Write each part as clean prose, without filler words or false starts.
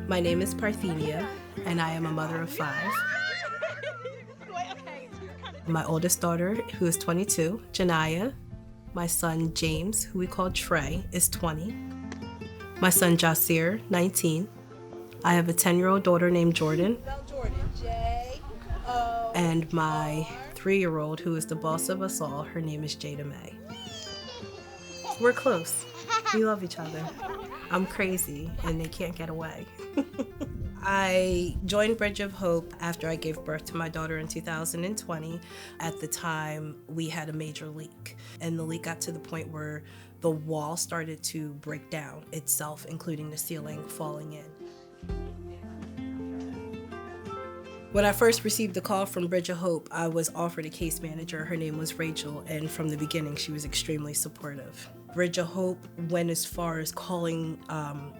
My name is Parthenia, and I am a mother of 5. My oldest daughter, who is 22, Janaya. My son, James, who we call Trey, is 20. My son, Jasir, 19. I have a 10-year-old daughter named Jordan. And my 3-year-old, who is the boss of us all, her name is Jada May. We're close. We love each other. I'm crazy, and they can't get away. I joined Bridge of Hope after I gave birth to my daughter in 2020. At the time, we had a major leak, and the leak got to the point where the wall started to break down itself, including the ceiling falling in. When I first received the call from Bridge of Hope, I was offered a case manager. Her name was Rachel, and from the beginning, she was extremely supportive. Bridge of Hope went as far as calling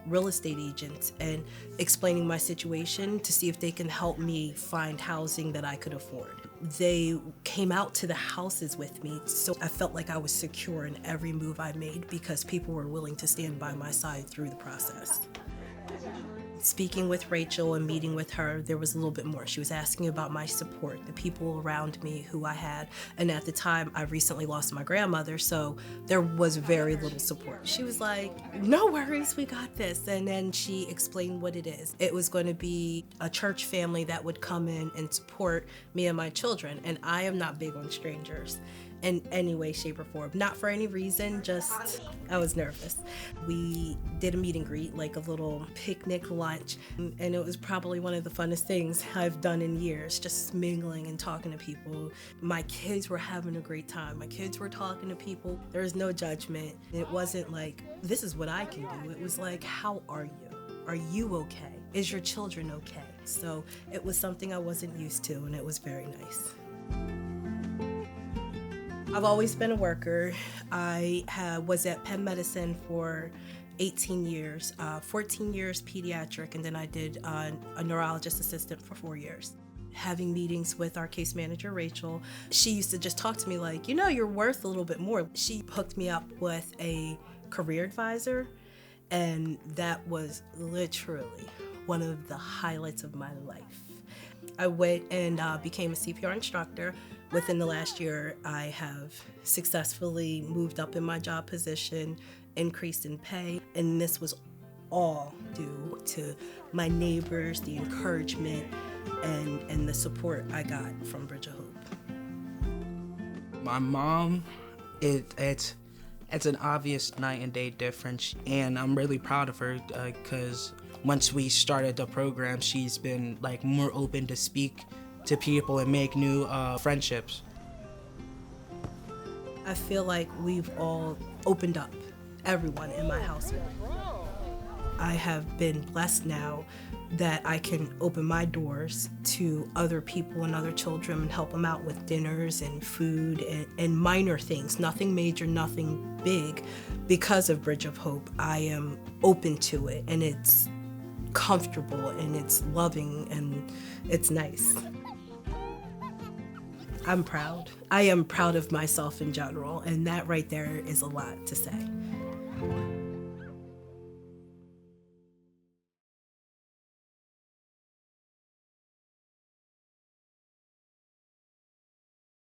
real estate agents and explaining my situation to see if they can help me find housing that I could afford. They came out to the houses with me, so I felt like I was secure in every move I made because people were willing to stand by my side through the process. Speaking with Rachel and meeting with her, there was a little bit more. She was asking about my support, the people around me who I had. And at the time, I recently lost my grandmother, so there was very little support. She was like, no worries, we got this. And then she explained what it is. It was going to be a church family that would come in and support me and my children. And I am not big on strangers in any way, shape, or form. Not for any reason, just I was nervous. We did a meet and greet, like a little picnic lunch, and it was probably one of the funnest things I've done in years, just mingling and talking to people. My kids were having a great time. My kids were talking to people. There was no judgment. It wasn't like, this is what I can do. It was like, how are you? Are you okay? Is your children okay? So it was something I wasn't used to, and it was very nice. I've always been a worker. I was at Penn Medicine for 18 years, 14 years pediatric, and then I did a neurologist assistant for 4 years. Having meetings with our case manager, Rachel, she used to just talk to me like, you're worth a little bit more. She hooked me up with a career advisor, and that was literally one of the highlights of my life. I went and became a CPR instructor. Within the last year, I have successfully moved up in my job position, increased in pay, and this was all due to my neighbors, the encouragement, and the support I got from Bridge of Hope. My mom, it's an obvious night and day difference, and I'm really proud of her because once we started the program, she's been more open to speak to people and make new friendships. I feel like we've all opened up, everyone in my household. I have been blessed now that I can open my doors to other people and other children and help them out with dinners and food and minor things, nothing major, nothing big. Because of Bridge of Hope, I am open to it, and it's comfortable and it's loving and it's nice. I'm proud. I am proud of myself in general, and that right there is a lot to say.